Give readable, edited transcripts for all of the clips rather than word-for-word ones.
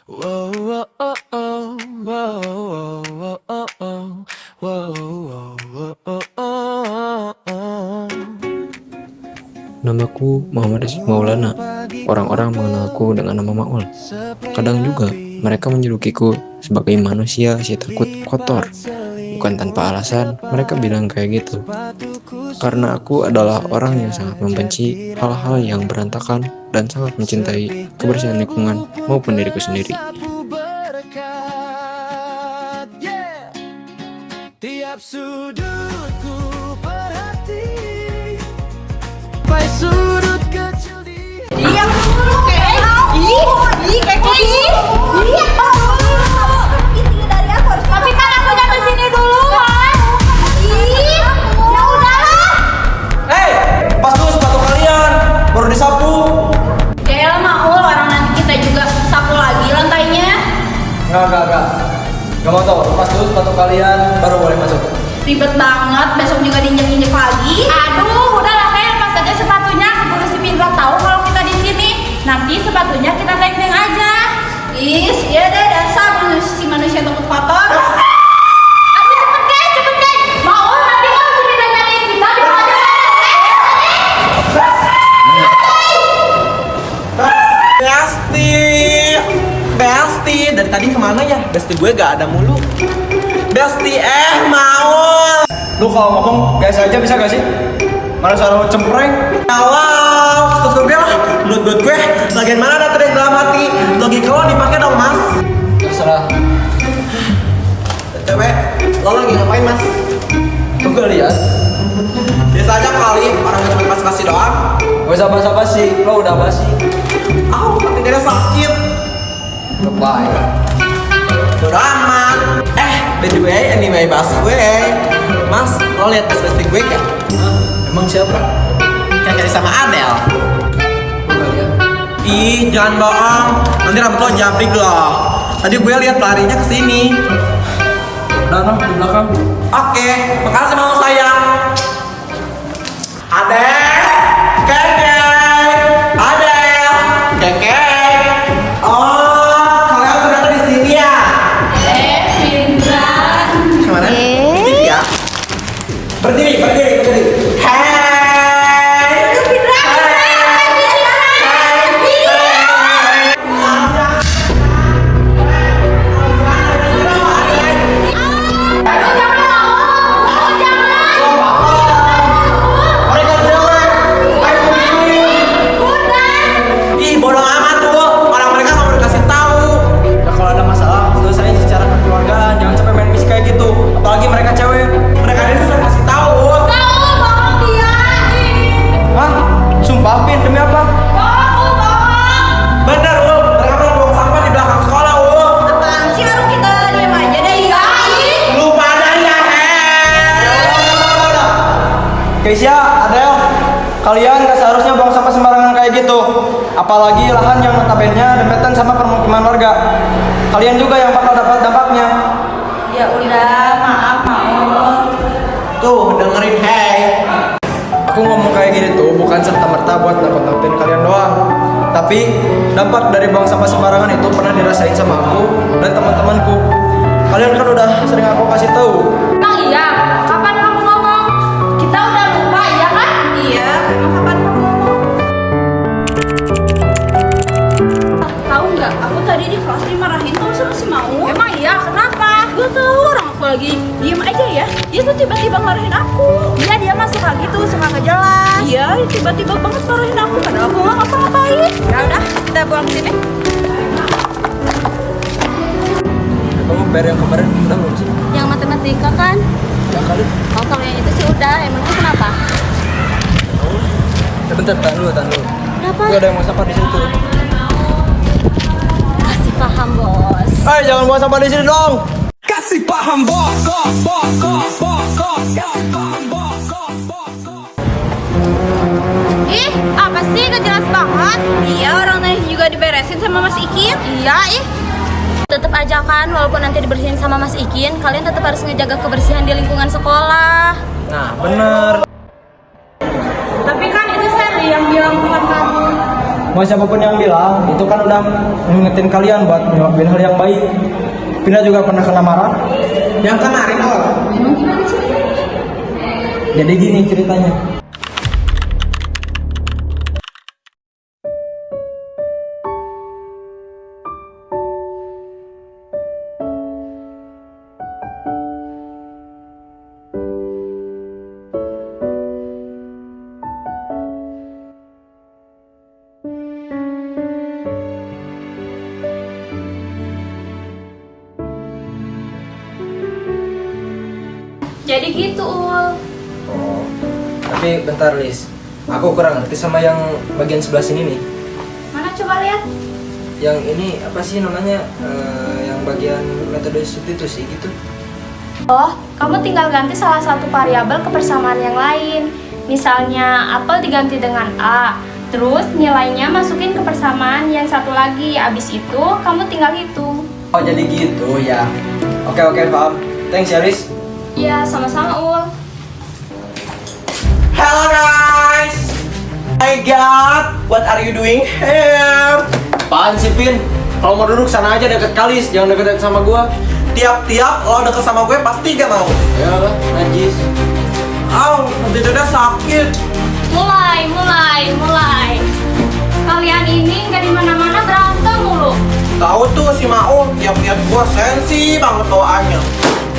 Whoa, whoa, oh, oh, whoa, whoa, whoa, oh, whoa, whoa, whoa, oh, oh, oh. Namaku Muhammad Rizky Maulana. Orang-orang mengenalku dengan nama Maul. Kadang juga mereka menjulukiku sebagai manusia si takut kotor. Bukan tanpa alasan mereka bilang kayak gitu. Karena aku adalah orang yang sangat membenci hal-hal yang berantakan dan sangat mencintai kebersihan lingkungan maupun diriku sendiri. Tiap sudutku perhati, sampai sudut kecil di Iya dulu kayak iya tinggi dari aku harus tapi kan aku udah kesini duluan ya udahlah Pas dulu sepatu kalian, baru disapu. ya Maul orang nanti kita juga sapu lagi lantainya Enggak. Gak mau tau, pas dulu sepatu kalian, baru boleh masuk. ribet banget besok juga diinjek-injek lagi aduh udahlah kayak lepas aja sepatunya keburu si Pindra tahu kalau kita di sini nanti sepatunya kita teng-teng aja iya deh dasar si manusia takut kotor aduh cepet deh mau nanti kalau si Pindra nyariin kita di aja Besti, dari tadi kemana ya? Besti gue gak ada mulu. Besti, Maul. Lu kalau ngomong guys aja bisa gak sih? Mana suara lu cempreng? Kalau suka gue lah, buat gue. Bagian mana ada trik dalam hati? Logika lo dipakai dong mas. Terserah. Cewek, lo lagi ngapain mas? Tuh gue lihat. Biasa aja kali, orang yang cuma kasih doang. Gak usah basa-basi, lo udah basi. Tapi dia sakit. Goodbye. Udah aman. By the way, anyway, Mas, lo liat besti gue gak? Emang siapa? Kayak sama Adele. Ih, jangan bohong. Nanti rambut lo jabrik loh. Tadi gue liat larinya kesini. Udah noh, di belakang. Oke, makasih mau sayang. Adele, Kekek. Oh, kalian ternyata di sini ya? Pindra Kemana? Berdiri ya. Berdiri. Hai. Pindra Mereka cewek. Ayo begini. Ih, bodoh amat tuh. Orang mereka nggak mau dikasih tahu. Ya kalau ada masalah, selesaiin secara kekeluargaan. Jangan sampai main fisik kayak gitu. Apalagi mereka cewek. Mereka ini sudah kasih tahu. Hah? Sumpah, Pin, demi apa? Bener, mereka mau buang sampah di belakang sekolah, apaan sih harus kita diam aja deh ya Lupa ada ya, Keisha, Adel, kalian gak seharusnya buang sampah sembarangan kayak gitu. Apalagi lahan yang notabene dempetan sama permukiman warga. Kalian juga yang bakal dapat dampaknya. ya udah maaf Maul Tuh, dengerin, hey. Aku ngomong kayak gini tuh bukan serta-merta buat nakut-nakutin kalian doang. Tapi dampak dari buang sampah sembarangan itu pernah dirasain sama aku dan teman-temanku. Kalian kan udah sering aku kasih tahu. Emang iya? Kapan kamu ngomong? Kita udah lupa, ya kan? Iya, emang kapan kamu ngomong? Tahu nggak? Aku tadi di kelas dimarahin tuh sama si Mau. Emang iya? Kenapa? Gak tahu, orang aku lagi diem aja ya. Dia tuh tiba-tiba marahin aku. Iya, dia masuk lagi tuh, suka nggak jelas. Iya, tiba-tiba banget marahin aku. Padahal aku nggak ngapa-ngapain. Ya udah, kita buang sini. Kamu PR yang kemarin udah belum sih? Yang matematika kan? Ya kali. Oh, kalau yang itu sih udah. Emangnya kenapa? Ya bentar, tahan dulu. Kenapa? Gue ada yang mau sampah di situ. Kasih paham, bos. Jangan buang sampah di sini dong. kasih paham bos. Ih, apa sih? Gak jelas banget. Iya, orang lain juga diberesin sama Mas Ikin. Iya, Tetep aja kan, walaupun nanti dibersihin sama Mas Ikin, kalian tetap harus ngejaga kebersihan di lingkungan sekolah. Nah, bener. Tapi kan itu Sally yang bilang bukan kamu. mau siapapun yang bilang, itu kan udah mengingetin kalian buat ngelakuin hal yang baik. Pina juga pernah kena marah. Yang kemarin Ol. Emang gimana sih? Jadi gini ceritanya. Jadi gitu, Ul. Oh, tapi bentar Lis, aku kurang ngerti sama yang bagian sebelah sini nih. Mana coba lihat? Yang ini apa sih namanya? Yang bagian metode substitusi gitu. Oh, kamu tinggal ganti salah satu variabel ke persamaan yang lain. Misalnya, apel diganti dengan A. Terus nilainya masukin ke persamaan yang satu lagi. Abis itu, kamu tinggal hitung. Oh jadi gitu ya. Oke paham. Thanks ya Lis. Iya, sama-sama, Ul. Hello guys. My God, what are you doing here? Apaan sih Pin? Kalau mau duduk sana aja deket Kalis, jangan deket sama gua. Tiap-tiap lo deket sama gue pasti gak mau. Ya lah, najis. Aw, nanti dada sakit. Mulai. Kalian ini nggak di mana-mana berantem mulu. Tahu tuh si Maul, tiap-tiap gua sensi banget bawaannya.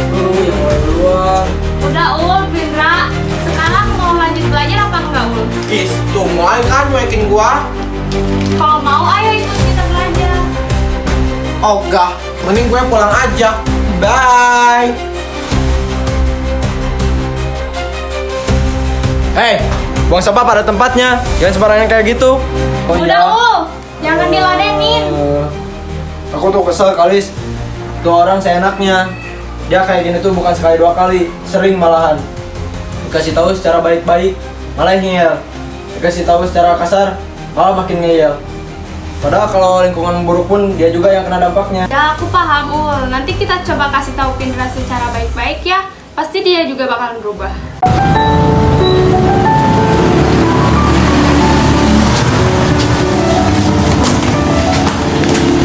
Yang mulai duluan. Udah, Ul, Bindra. Sekarang mau lanjut belajar apa enggak, Ul? Is, tuh mulai kan nyuekin gua. Kalau mau, ayo ikut kita belajar. Ogah, mending gue pulang aja. Bye. Hey, buang sampah pada tempatnya. Jangan sembarangan kayak gitu. Oh Udah, Ul. Jangan diladenin. Aku tuh kesel Kalis. Tuh orang seenaknya. Dia kayak gini tuh bukan sekali dua kali, sering malahan. Dikasih tahu secara baik-baik, malah ngeyel. Dikasih tahu secara kasar, malah makin ngeyel. Padahal kalau lingkungan buruk pun dia juga yang kena dampaknya. Ya, aku paham, Ul. Nanti kita coba kasih tahu Pindra secara baik-baik ya. Pasti dia juga bakal berubah.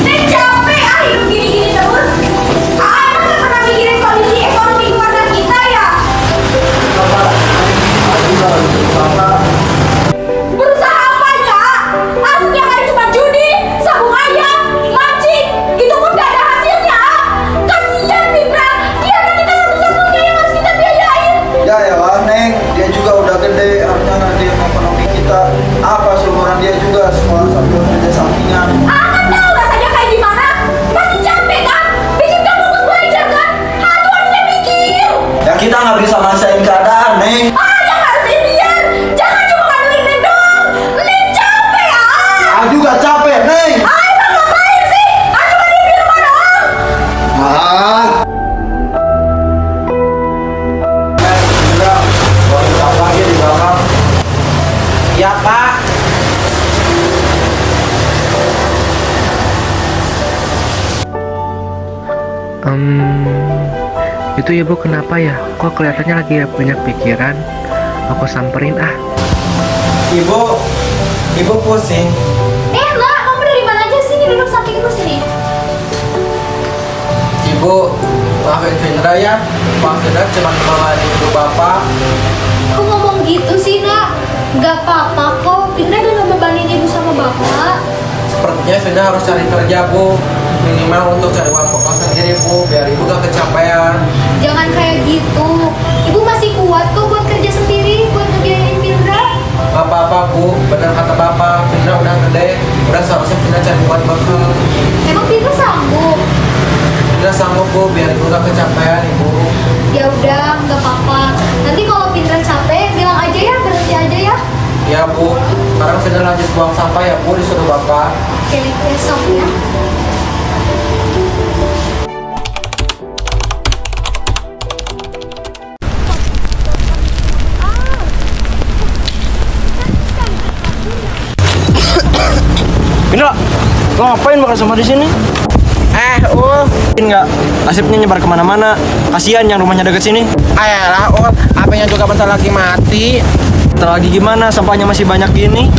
Capek hidup gini-gini terus. Emang gak pernah mikirin kondisi ekonomi keluarga kita ya? Berusaha apanya? Harusnya kan cuma judi, sabung ayam, mancing, gitu pun gak ada hasilnya. Kasian Bindra, dia kan kita satu-satunya yang harus kita biayain. Ya lah Neng, dia juga udah gede, harusnya dia ekonomi kita. Apa seumuran dia juga sekolah sambil kerja sampingan. Kan tahu rasanya kayak gimana? Pasti capek kan? Bikin kamu fokus belajar kan? Aduh, harusnya mikir. Ya kita nggak bisa maksain keadaan Neng. Yang harusnya biar, jangan cuma ngandelin Neng doang. Neng capek Ah juga capek Neng. Emang ngapain sih? Cuma diem di rumah doang. Ah. Enggak, boleh lagi di belakang. Iya Pak. Itu ibu kenapa ya? Kok kelihatannya lagi banyak pikiran? Aku samperin ah. Ibu pusing. Enggak, kamu dari mana aja sini? Duduk sampingku sini. Ibu, maafin Vindra ya. Maaf Vindra cuma kemauan ibu bapak. Kok ngomong gitu sih, Nak? Gak apa-apa kok. Bindra udah ngebebanin ibu sama bapak. Sepertinya Vindra harus cari kerja Bu. Minimal untuk cari uang pokok sendiri Bu, biar ibu gak kecapean. Jangan kayak gitu. Ibu masih kuat kok buat kerja sendiri, buat ngebiayain Bindra. Gak apa-apa Bu, benar kata bapak. Vindra udah gede, udah seharusnya Vindra cari uang bekal. Emang Bindra sanggup? Vindra sanggup Bu, biar ibu gak kecapean Ibu. Ya udah, nggak apa-apa. Nanti kalau Bindra capek, bilang aja ya, berhenti aja ya. Ya Bu, sekarang Vindra lanjut buang sampah ya Bu, disuruh bapak. Oke, besok ya. Vindra, lo ngapain makan sama di sini? Nggak, asipnya nyebar kemana-mana. Kasihan yang rumahnya deket sini. Ayolah, HP-nya juga bentar lagi mati. Bentar lagi gimana? Sampahnya masih banyak gini.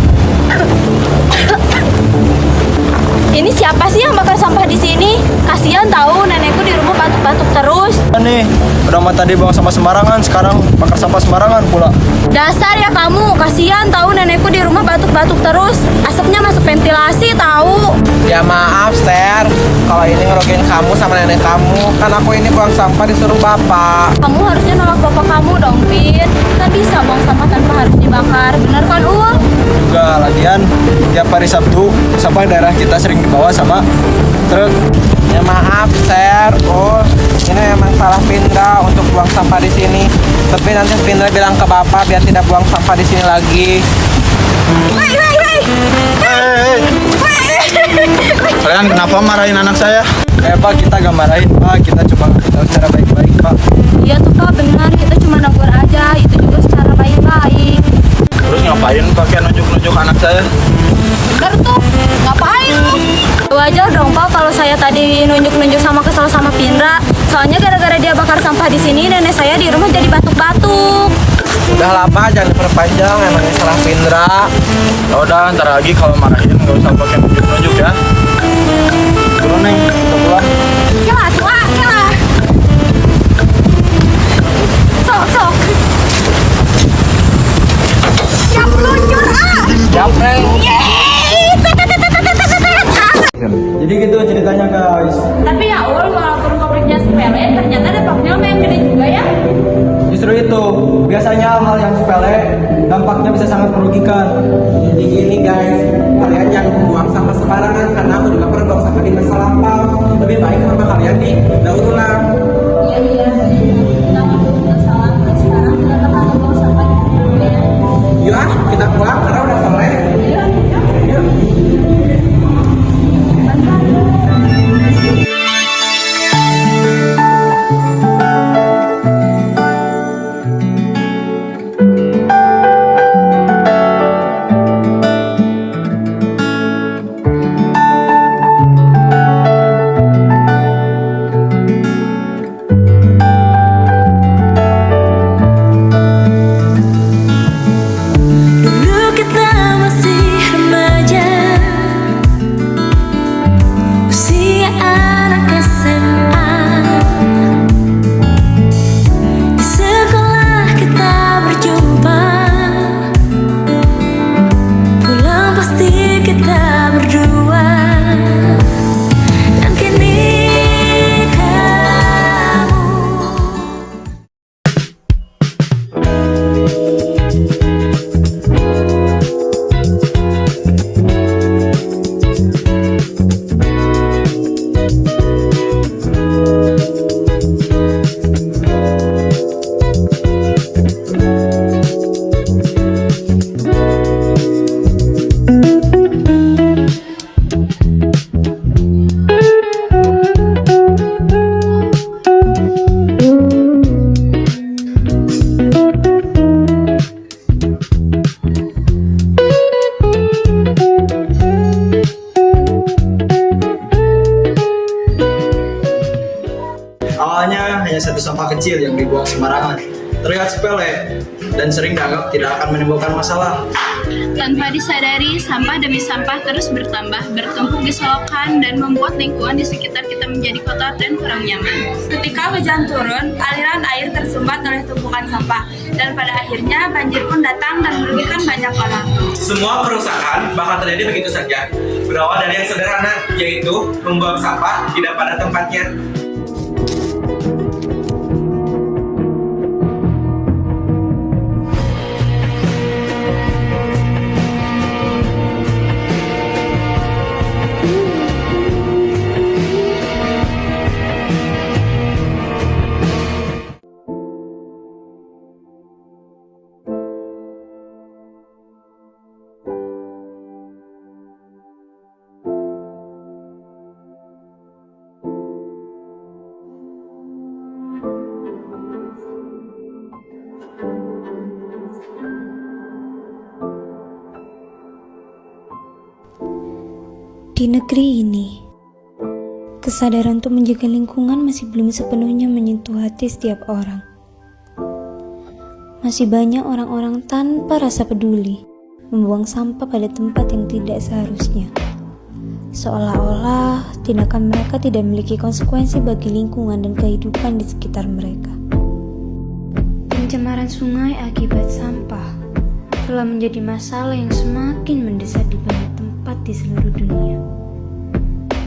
Ini siapa sih yang bakar sampah di sini? Kasihan tahu nenekku di rumah batuk-batuk terus. Nih, udah mah tadi buang sampah sembarangan, sekarang bakar sampah sembarangan pula. Dasar ya kamu, kasihan tahu nenekku di rumah batuk-batuk terus. Asapnya masuk ventilasi tahu. Ya maaf, Ser. Kalau ini ngerugiin kamu sama nenek kamu, kan aku ini buang sampah disuruh bapak. Kamu harusnya nolak bapak kamu dong, Pin. Kan bisa buang sampah tanpa harus dibakar. Bener kan, Ul? Juga lagian tiap hari Sabtu sampah daerah kita sering dibawa sama truk. Ya maaf, Ser. Ini memang salah Pindra untuk buang sampah di sini. Tapi nanti Pindra bilang ke bapak biar tidak buang sampah di sini lagi. Hei. Kalian kenapa marahin anak saya? Pak, kita gak marahin, Pak. Kita cuma ngasih tahu secara baik-baik, Pak. Iya tuh Pak, benar. Kita cuma negur aja. Itu juga secara baik-baik. Terus ngapain pakai nunjuk-nunjuk anak saya? Bener tuh, ngapain tuh? Wajar dong Pak kalau saya tadi nunjuk-nunjuk sama kesel sama Pindra. Soalnya gara-gara dia bakar sampah di sini, nenek saya di rumah jadi batuk-batuk. Udah lah, Pak, jangan diperpanjang, emangnya salah Pindra. Ya udah, ntar lagi kalau marahin nggak usah pakai nunjuk-nunjuk ya. Turun, Neng, kita pulang. Yalah, tua, yalah. Sok. Siap luncur, Siap, Neng. Yeay. Jadi gitu ceritanya, guys. Tapi ya Allah, walaupun konfliknya sepele, ternyata dampaknya lumayan gede juga ya. Justru itu, biasanya hal yang sepele dampaknya bisa sangat merugikan. Jadi gini guys, kalian jangan buang sampah sembarangan karena aku juga pernah buang sampah di masa lampau. Lebih baik sama kalian daur ulang. Iya. Kita nggak salah. Sekarang kita bakal bawa sampah di rumah ya. Yuk kita pulang karena udah sore. Iya. Yuk. Dulu kita masih remaja, usia anak SMA. Di sekolah kita berjumpa, pulang pasti kita berdua. Dan kini kamu Awalnya hanya satu sampah kecil yang dibuang sembarangan. Terlihat sepele dan sering dianggap tidak akan menimbulkan masalah. Tanpa disadari, sampah demi sampah terus bertambah, bertumpuk di selokan, dan membuat lingkungan di sekitar kita menjadi kotor dan kurang nyaman. Ketika hujan turun, aliran air tersumbat oleh tumpukan sampah, dan pada akhirnya banjir pun datang dan merugikan banyak orang. Semua kerusakan bakal terjadi begitu saja. Berawal dari yang sederhana, yaitu membuang sampah tidak pada tempatnya. Di negeri ini, kesadaran untuk menjaga lingkungan masih belum sepenuhnya menyentuh hati setiap orang. Masih banyak orang-orang tanpa rasa peduli membuang sampah pada tempat yang tidak seharusnya. seolah-olah tindakan mereka tidak memiliki konsekuensi bagi lingkungan dan kehidupan di sekitar mereka. Pencemaran sungai akibat sampah telah menjadi masalah yang semakin mendesak di banyak tempat di seluruh dunia.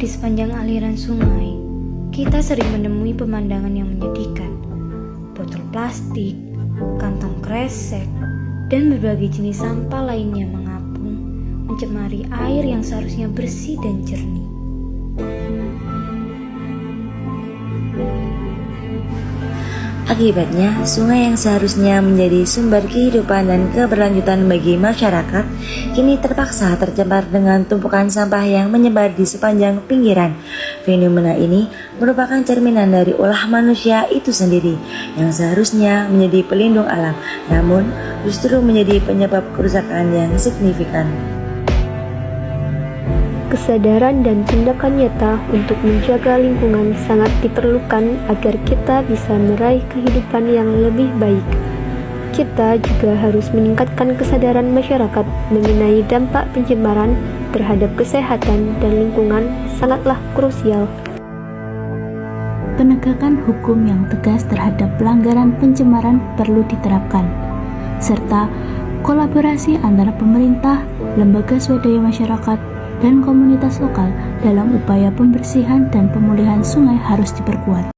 Di sepanjang aliran sungai, kita sering menemui pemandangan yang menyedihkan. Botol plastik, kantong kresek, dan berbagai jenis sampah lainnya mengapung, mencemari air yang seharusnya bersih dan jernih. Akibatnya, sungai yang seharusnya menjadi sumber kehidupan dan keberlanjutan bagi masyarakat, kini terpaksa tercemar dengan tumpukan sampah yang menyebar di sepanjang pinggiran. Fenomena ini merupakan cerminan dari ulah manusia itu sendiri, yang seharusnya menjadi pelindung alam, namun justru menjadi penyebab kerusakan yang signifikan. Kesadaran dan tindakan nyata untuk menjaga lingkungan sangat diperlukan agar kita bisa meraih kehidupan yang lebih baik. Kita juga harus meningkatkan kesadaran masyarakat mengenai dampak pencemaran terhadap kesehatan dan lingkungan sangatlah krusial. Penegakan hukum yang tegas terhadap pelanggaran pencemaran perlu diterapkan, serta kolaborasi antara pemerintah, lembaga swadaya masyarakat, dan komunitas lokal dalam upaya pembersihan dan pemulihan sungai harus diperkuat.